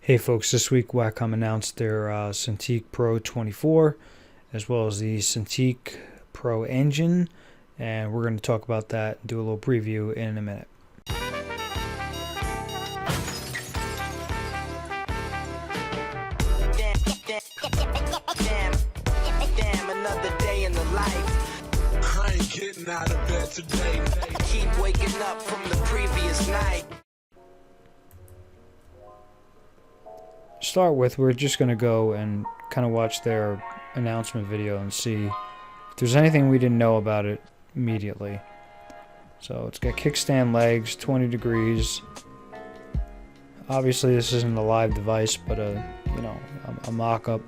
Hey folks, this week Wacom announced their Cintiq Pro 24 as well as the Cintiq Pro Engine, and we're going to talk about that and do a little preview in a minute. Damn, another day in the life. I ain't getting out of bed today. Keep waking up from the previous night. Start with, we're just going to go and kind of watch their announcement video and see if there's anything we didn't know about it immediately. So it's got kickstand legs, 20 degrees. Obviously this isn't a live device, but a mock-up.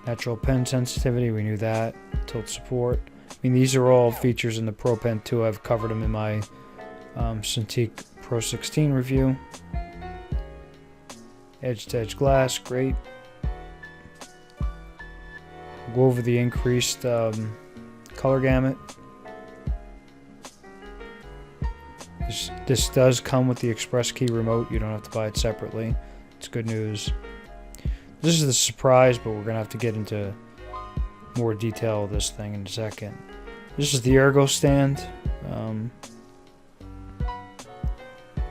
Natural pen sensitivity, we knew that. Tilt support. I mean, these are all features in the Pro Pen 2. I've covered them in my Cintiq Pro 16 review. Edge-to-edge glass, great. Go over the increased color gamut. This does come with the Express Key remote. You don't have to buy it separately. It's good news. This is the surprise, but we're going to have to get into more detail of this thing in a second. This is the Ergo stand,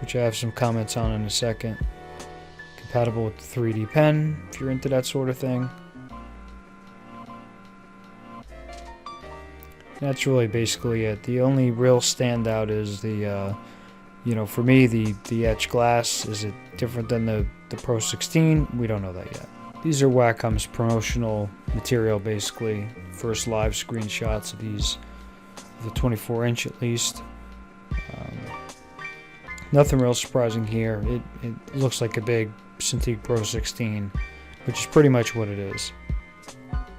which I have some comments on in a second. Compatible with the 3D pen, if you're into that sort of thing. That's really basically it. The only real standout is the, for me, the etched glass. Is it different than the Pro 16? We don't know that yet. These are Wacom's promotional material, basically. First live screenshots of these, the 24-inch at least. Nothing real surprising here. It looks like a big Cintiq Pro 16, which is pretty much what it is.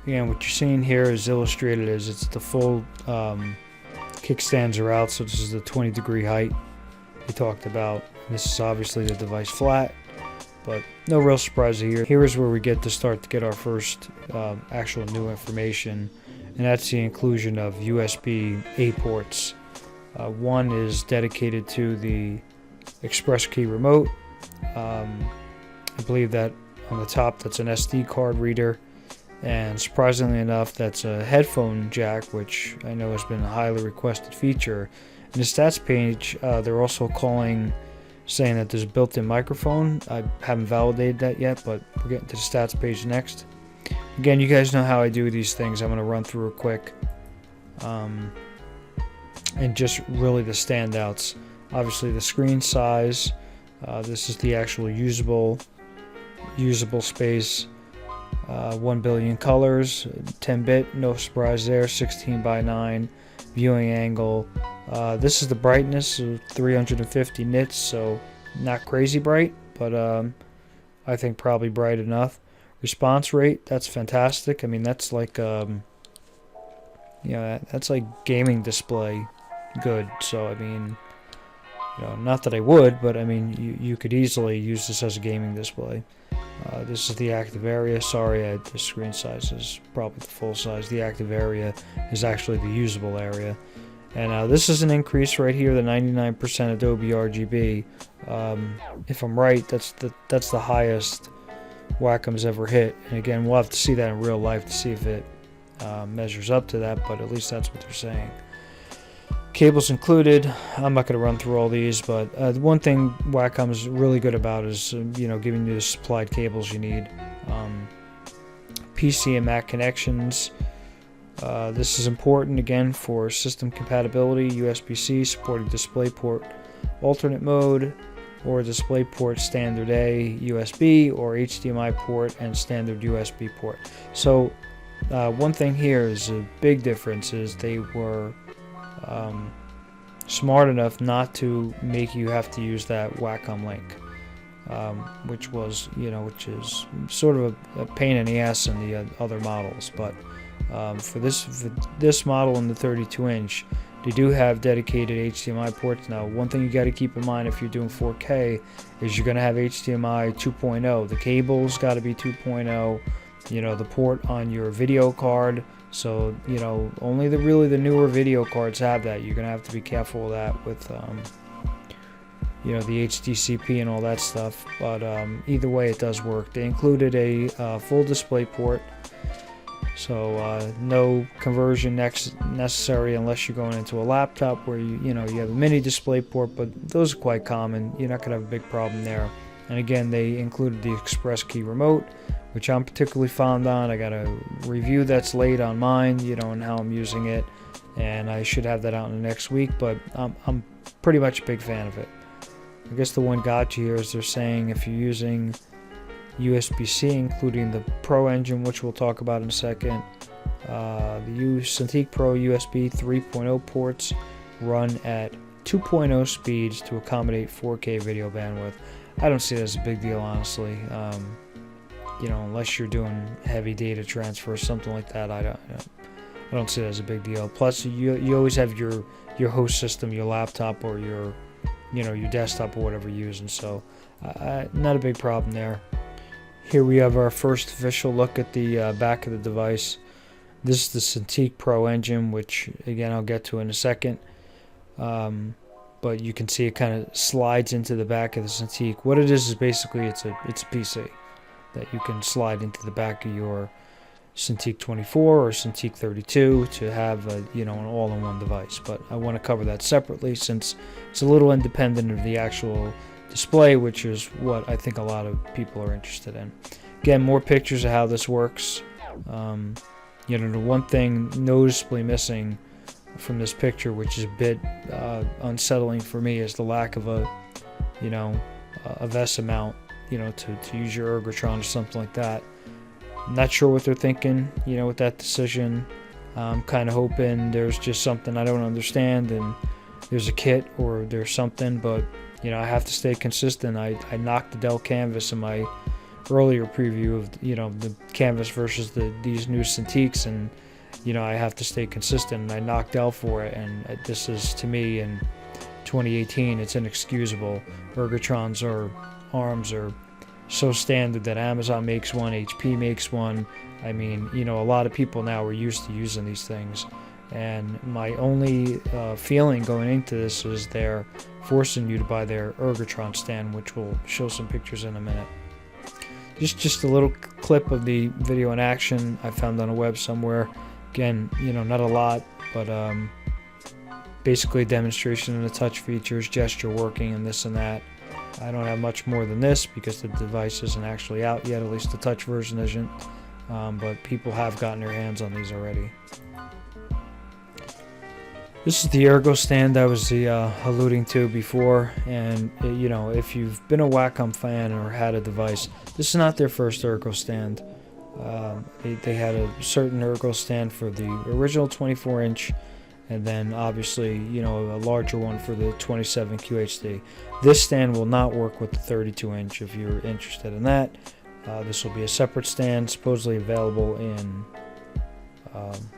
Again, what you're seeing here is illustrated as it's the full kickstands are out, so this is the 20-degree height we talked about. This is obviously the device flat, but no real surprise here. Here is where we get to get our first actual new information, and that's the inclusion of USB-A ports. One is dedicated to the Express Key remote. I believe that on the top that's an SD card reader, and surprisingly enough that's a headphone jack, which I know has been a highly requested feature. In the stats page they're also saying that there's a built-in microphone. I haven't validated that yet, but we're getting to the stats page next. Again, you guys know how I do these things. I'm going to run through it quick, and just really the standouts. Obviously the screen size. This is the actual usable space. 1 billion colors, 10-bit, no surprise there. 16:9 viewing angle. This is the brightness of 350 nits, so not crazy bright, but I think probably bright enough. Response rate, that's fantastic. I mean, that's like that's like gaming display good. So I mean, not that I would, but I mean, you could easily use this as a gaming display. This is the active area. Sorry, the screen size is probably the full size. The active area is actually the usable area. And this is an increase right here, the 99% Adobe RGB. If I'm right, that's the highest Wacom's ever hit. And again, we'll have to see that in real life to see if it measures up to that, but at least that's what they're saying. Cables included. I'm not going to run through all these, but the one thing Wacom is really good about is giving you the supplied cables you need. PC and Mac connections. This is important again for system compatibility. USB-C supporting DisplayPort alternate mode, or DisplayPort standard A USB, or HDMI port and standard USB port. So one thing here is a big difference is they were smart enough not to make you have to use that Wacom link, which is sort of a pain in the ass in the other models. But for this model in the 32-inch, they do have dedicated HDMI ports. Now, one thing you got to keep in mind if you're doing 4K is you're going to have HDMI 2.0. The cable's got to be 2.0. The port on your video card. So only the newer video cards have that. You're gonna have to be careful of that with you know, the HDCP and all that stuff. But either way, it does work. They included a full display port, so no conversion necessary unless you're going into a laptop where you have a mini display port, but those are quite common. You're not going to have a big problem there. And again, they included the express key remote, which I'm particularly fond on. I got a review that's late on mine, and how I'm using it, and I should have that out in the next week, but I'm pretty much a big fan of it. I guess the one gotcha here is they're saying if you're using USB-C, including the Pro Engine, which we'll talk about in a second, the Cintiq Pro USB 3.0 ports run at 2.0 speeds to accommodate 4K video bandwidth. I don't see that as a big deal, honestly. Unless you're doing heavy data transfer or something like that, I don't see that as a big deal. Plus, you always have your host system, your laptop, or your desktop, or whatever you're using. So, not a big problem there. Here we have our first official look at the back of the device. This is the Cintiq Pro Engine, which again I'll get to in a second. But you can see it kind of slides into the back of the Cintiq. What it is basically it's a PC that you can slide into the back of your Cintiq 24 or Cintiq 32 to have an all-in-one device. But I want to cover that separately since it's a little independent of the actual display, which is what I think a lot of people are interested in. Again, more pictures of how this works. The one thing noticeably missing from this picture, which is a bit unsettling for me, is the lack of a VESA mount, to use your Ergotron or something like that. I'm not sure what they're thinking, with that decision. I'm kind of hoping there's just something I don't understand and there's a kit or there's something, but I have to stay consistent. I knocked the Dell Canvas in my earlier preview of the Canvas versus these new Cintiqs, and I have to stay consistent, and I knocked Dell for it, and this is, to me, in 2018, it's inexcusable. Ergotrons or ARMs are so standard that Amazon makes one, HP makes one. I mean, a lot of people now are used to using these things, and my only feeling going into this is they're forcing you to buy their Ergotron stand, which we'll show some pictures in a minute. Just a little clip of the video in action I found on a web somewhere. Again, not a lot, but basically a demonstration of the touch features, gesture working, and this and that. I don't have much more than this because the device isn't actually out yet, at least the touch version isn't, but people have gotten their hands on these already. This is the Ergo stand I was alluding to before, and if you've been a Wacom fan or had a device, this is not their first Ergo stand. They had a certain Ergo stand for the original 24-inch, and then obviously a larger one for the 27 QHD. This stand will not work with the 32-inch if you're interested in that. This will be a separate stand, supposedly available in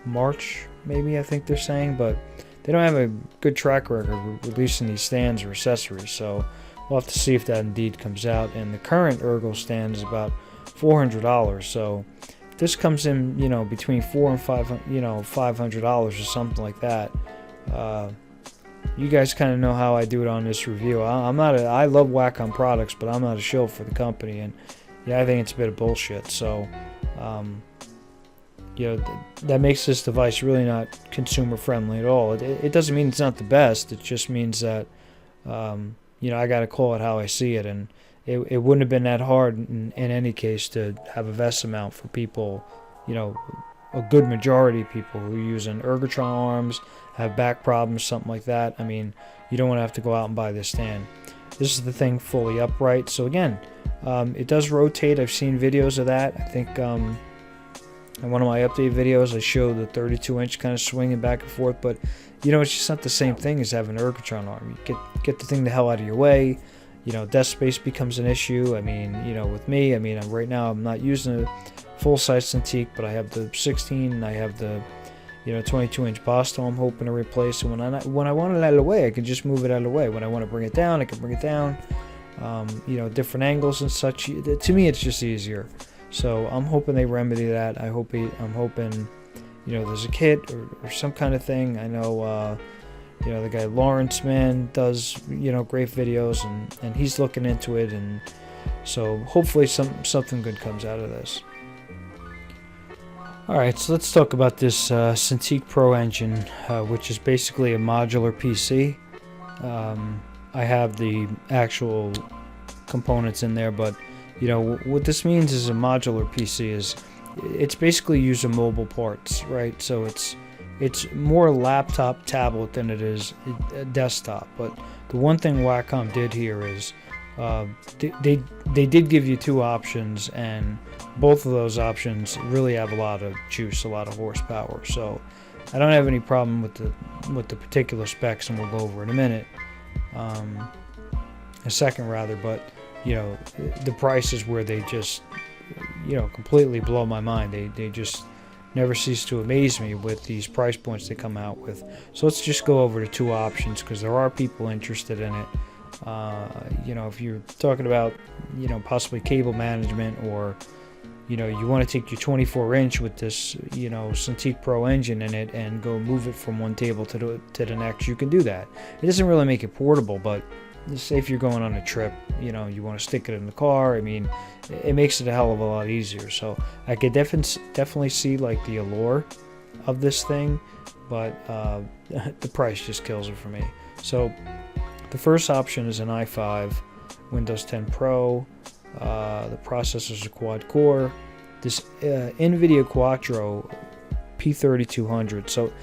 March, maybe, I think they're saying, but they don't have a good track record of releasing these stands or accessories, so we'll have to see if that indeed comes out. And the current Ergo stand is about $400, so if this comes in between $400 and $500 or something like that, you guys kind of know how I do it on this review. I love Wacom products, but I'm not a shill for the company, and I think it's a bit of bullshit. So that makes this device really not consumer friendly at all. It doesn't mean it's not the best. It just means that I got to call it how I see it, and it wouldn't have been that hard in any case to have a VESA mount for people, a good majority of people who use an Ergotron arms, have back problems, something like that. I mean, you don't want to have to go out and buy this stand. This is the thing fully upright. So again, it does rotate. I've seen videos of that. I think in one of my update videos I show the 32-inch kind of swinging back and forth, but it's just not the same thing as having an Ergotron arm. You get the thing the hell out of your way. Desk space becomes an issue. I mean, with me, right now I'm not using a full-size Cintiq, but I have the 16 and I have the 22-inch Bosto I'm hoping to replace. And when I want it out of the way, I can just move it out of the way. When I want to bring it down, I can bring it down. Different angles and such. To me, it's just easier. So I'm hoping they remedy that. I'm hoping there's a kit or some kind of thing. I know You know, the guy Lawrence, man, does, you know, great videos, and he's looking into it, and so hopefully something good comes out of this. Alright, so let's talk about this Cintiq Pro Engine, which is basically a modular PC. I have the actual components in there, but you know what this means is a modular PC is it's basically using mobile parts, right? So it's more laptop tablet than it is a desktop. But the one thing Wacom did here is they did give you two options, and both of those options really have a lot of juice, a lot of horsepower. So I don't have any problem with the particular specs, and we'll go over in a minute, a second rather. But you know, the price is where they just, you know, completely blow my mind. They just never cease to amaze me with these price points they come out with. So let's just go over the two options, because there are people interested in it. You know, if you're talking about, you know, possibly cable management, or you know, you want to take your 24-inch with this, you know, Cintiq Pro Engine in it and go move it from one table to the next, you can do that. It doesn't really make it portable, but say if you're going on a trip, you know, you want to stick it in the car, I mean, it makes it a hell of a lot easier. So I could definitely see like the allure of this thing, but the price just kills it for me. So the first option is an i5, Windows 10 Pro. The processor's a quad core. This NVIDIA Quattro P3200. So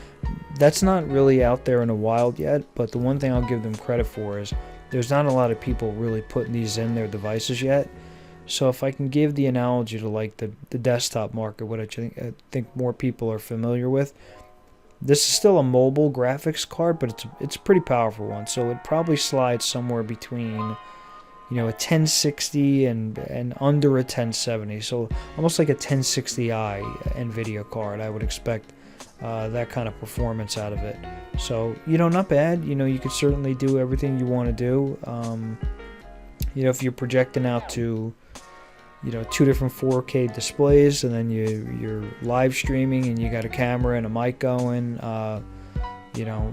that's not really out there in the wild yet, but the one thing I'll give them credit for is there's not a lot of people really putting these in their devices yet. So if I can give the analogy to like the desktop market, which I think more people are familiar with, this is still a mobile graphics card, but it's a pretty powerful one. So it probably slides somewhere between, you know, a 1060 and under a 1070. So almost like a 1060i NVIDIA card. I would expect that kind of performance out of it. So, you know, not bad. You know, you could certainly do everything you want to do. You know, if you're projecting out to, you know, two different 4K displays, and then you're live streaming and you got a camera and a mic going, you know,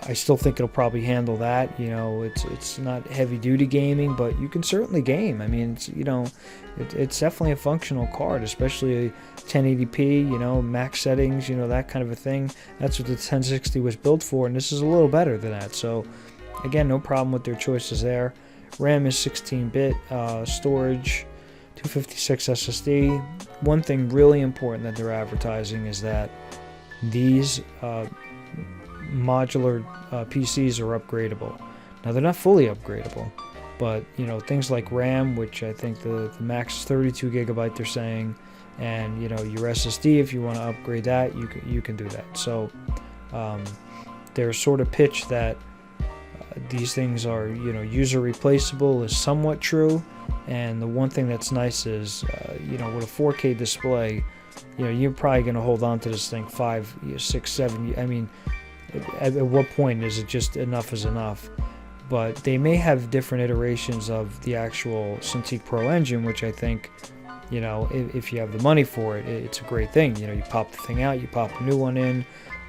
I still think it'll probably handle that. You know, it's not heavy duty gaming, but you can certainly game. I mean, it's, you know, it's definitely a functional card, especially 1080p, you know, max settings, you know, that kind of a thing. That's what the 1060 was built for, and this is a little better than that. So again, no problem with their choices there. RAM is 16-bit, storage 256 SSD. One thing really important that they're advertising is that these modular PCs are upgradable. Now they're not fully upgradable, but you know, things like RAM, which I think the max is 32 gigabyte they're saying, and you know, your SSD, if you want to upgrade that, you can do that. So their sort of pitch that these things are, you know, user replaceable is somewhat true. And the one thing that's nice is, you know, with a 4K display, you know, you're probably going to hold on to this thing 5, 6, 7. I mean, at what point is it just enough is enough? But they may have different iterations of the actual Cintiq Pro Engine, which I think, you know, if you have the money for it, it's a great thing. You know, you pop the thing out, you pop a new one in.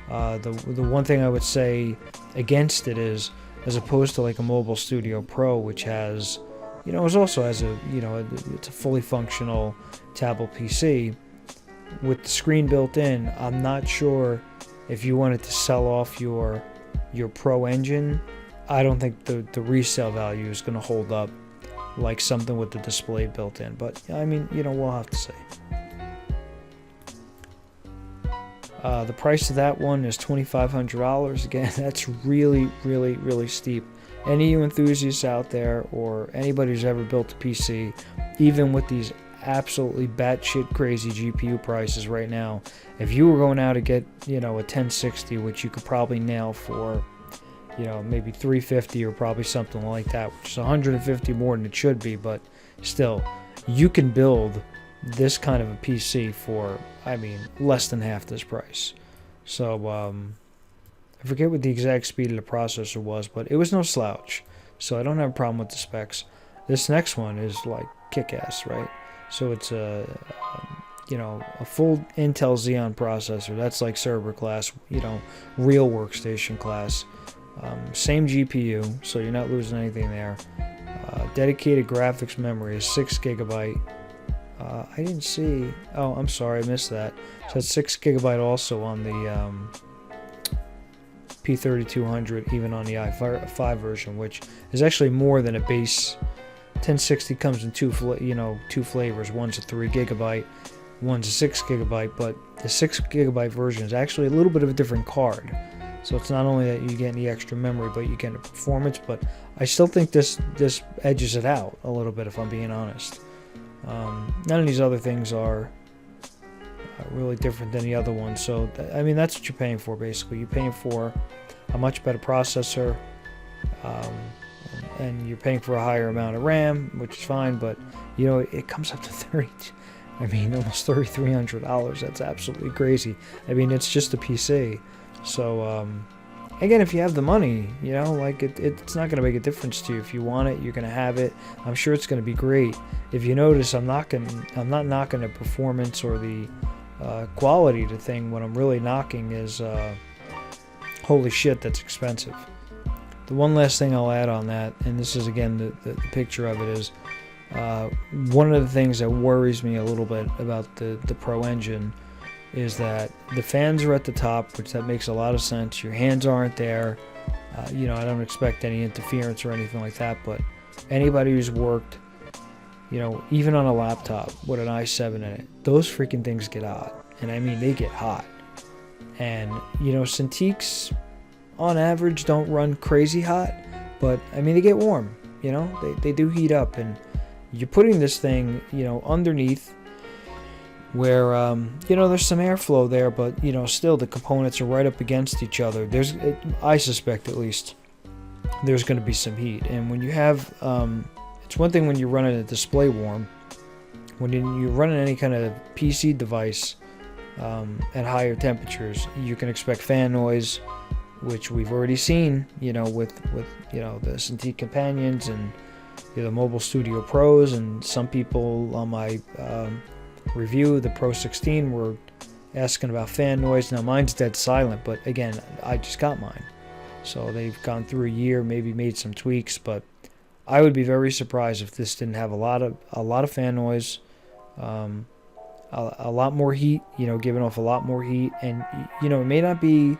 The one thing I would say against it is, as opposed to like a Mobile Studio Pro, which has, you know, it also has a, you know, it's a fully functional tablet PC with the screen built in. I'm not sure if you wanted to sell off your Pro Engine. I don't think the resale value is going to hold up like something with the display built in. But I mean, you know, we'll have to see. The price of that one is $2,500. Again, that's really, really, really steep. Any of you enthusiasts out there, or anybody who's ever built a PC, even with these absolutely batshit crazy GPU prices right now, if you were going out to get, you know, a 1060, which you could probably nail for, you know, maybe $350 or probably something like that, which is $150 more than it should be, but still, you can build this kind of a PC for, I mean, less than half this price. So I forget what the exact speed of the processor was, but it was no slouch. So I don't have a problem with the specs. This next one is like kick-ass, right? So it's a a full Intel Xeon processor. That's like server class, real workstation class. Same GPU, so you're not losing anything there. Dedicated graphics memory is 6 gigabyte. I didn't see. Oh, I'm sorry, I missed that. So it's 6 gigabyte also on the P3200, even on the i5 version, which is actually more than a base. 1060 comes in two flavors. One's a 3 gigabyte, one's a 6 gigabyte, but the 6 gigabyte version is actually a little bit of a different card. So it's not only that you get the extra memory, but you get the performance. But I still think this edges it out a little bit, if I'm being honest. None of these other things are really different than the other ones. So I mean, that's what you're paying for basically. You're paying for a much better processor, and you're paying for a higher amount of RAM, which is fine. But it comes up to almost $3,300. That's absolutely crazy. I mean, it's just a PC. So again, if you have the money, it's not going to make a difference to you. If you want it, you're going to have it. I'm sure it's going to be great. If you notice, I'm not knocking the performance or the quality of the thing. What I'm really knocking is, holy shit, that's expensive. The one last thing I'll add on that, and this is again the picture of it, is one of the things that worries me a little bit about the Pro Engine is that the fans are at the top, which that makes a lot of sense. Your hands aren't there. I don't expect any interference or anything like that, but anybody who's worked, even on a laptop with an i7 in it, those freaking things get hot. And I mean, they get hot. And, Cintiqs, on average, don't run crazy hot, but, I mean, they get warm, They do heat up, and you're putting this thing, underneath, where there's some airflow there, but still the components are right up against each other. I suspect at least there's going to be some heat, and when you have it's one thing when you're running a display warm. When you're running any kind of PC device at higher temperatures, you can expect fan noise, which we've already seen with the Cintiq Companions and the Mobile Studio Pros, and some people on my review, the Pro 16, were asking about fan noise. Now mine's dead silent, but again, I just got mine, so they've gone through a year, maybe made some tweaks, but I would be very surprised if this didn't have a lot of fan noise, a lot more heat, giving off a lot more heat, and it may not be,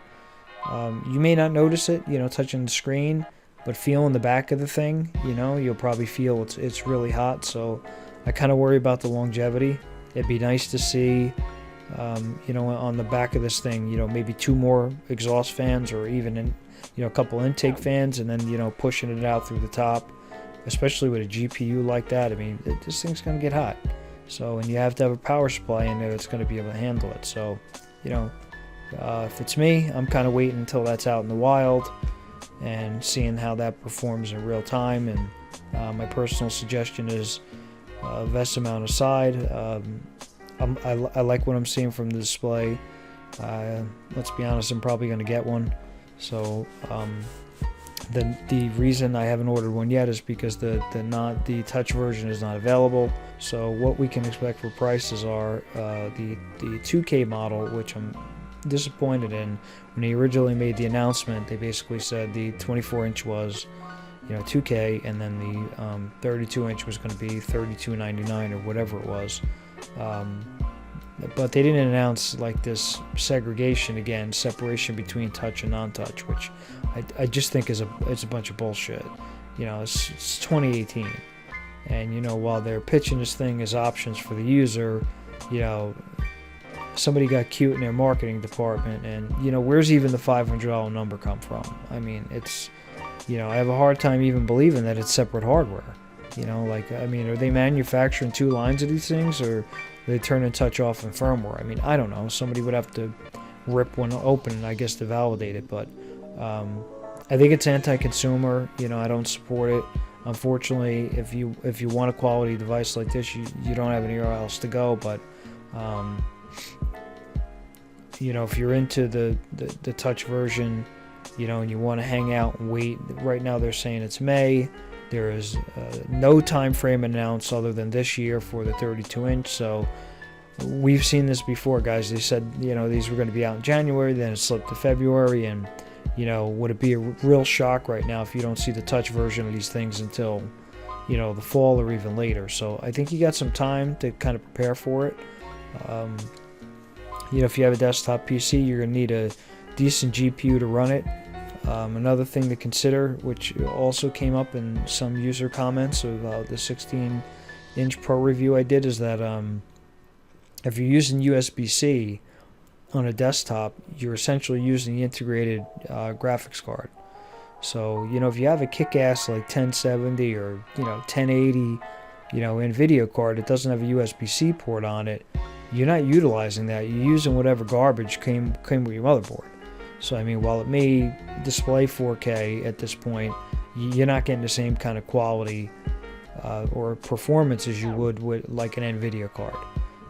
you may not notice it, touching the screen, but feeling the back of the thing, you'll probably feel it's really hot. So I kind of worry about the longevity. It'd be nice to see, on the back of this thing, maybe 2 more exhaust fans, or even a couple intake fans, and then pushing it out through the top, especially with a GPU like that. I mean, this thing's going to get hot. So, and you have to have a power supply in there that's going to be able to handle it. So, if it's me, I'm kind of waiting until that's out in the wild and seeing how that performs in real time. And my personal suggestion is VESA mount aside. I like what I'm seeing from the display. Let's be honest, I'm probably going to get one. So the reason I haven't ordered one yet is because the touch version is not available. So what we can expect for prices are the 2K model, which I'm disappointed in. When they originally made the announcement, they basically said the 24-inch was 2K, and then the 32-inch was going to be $32.99 or whatever it was. But they didn't announce like this segregation again, separation between touch and non-touch, which I just think is a bunch of bullshit. It's 2018, and while they're pitching this thing as options for the user, somebody got cute in their marketing department, and where's even the $500 number come from? I mean, it's I have a hard time even believing that it's separate hardware. Are they manufacturing 2 lines of these things, or are they turning touch off in firmware? I mean, I don't know. Somebody would have to rip one open, I guess, to validate it. But I think it's anti-consumer. I don't support it. Unfortunately, if you want a quality device like this, you don't have anywhere else to go. But if you're into the touch version, and you want to hang out and wait, right now they're saying it's May. There is no time frame announced other than this year for the 32-inch. So we've seen this before, guys. They said, these were going to be out in January, then it slipped to February, and, would it be a real shock right now if you don't see the touch version of these things until, the fall or even later? So I think you got some time to kind of prepare for it. If you have a desktop PC, you're going to need a decent GPU to run it. Another thing to consider, which also came up in some user comments of the 16-inch Pro review I did, is that if you're using USB-C on a desktop, you're essentially using the integrated graphics card. So, if you have a kick-ass like 1070 or 1080 NVIDIA card that doesn't have a USB-C port on it, you're not utilizing that. You're using whatever garbage came with your motherboard. So, while it may display 4K at this point, you're not getting the same kind of quality or performance as you would with like an NVIDIA card.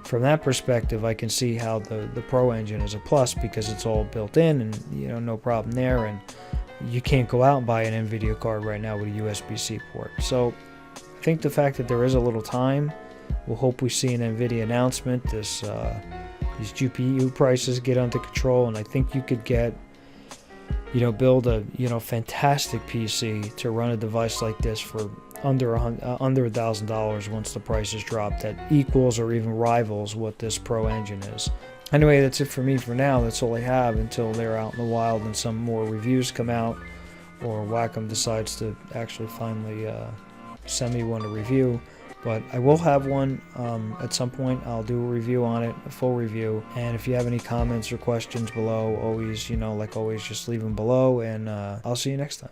From that perspective, I can see how the Pro Engine is a plus, because it's all built in and, no problem there. And you can't go out and buy an NVIDIA card right now with a USB-C port. So I think the fact that there is a little time, we'll hope we see an NVIDIA announcement. These GPU prices get under control, and I think you could get, build a, fantastic PC to run a device like this for under $1,000 once the prices drop, that equals or even rivals what this Pro Engine is. Anyway, that's it for me for now. That's all I have until they're out in the wild and some more reviews come out, or Wacom decides to actually finally send me one to review. But I will have one at some point. I'll do a review on it, a full review. And if you have any comments or questions below, always, like always, just leave them below, and I'll see you next time.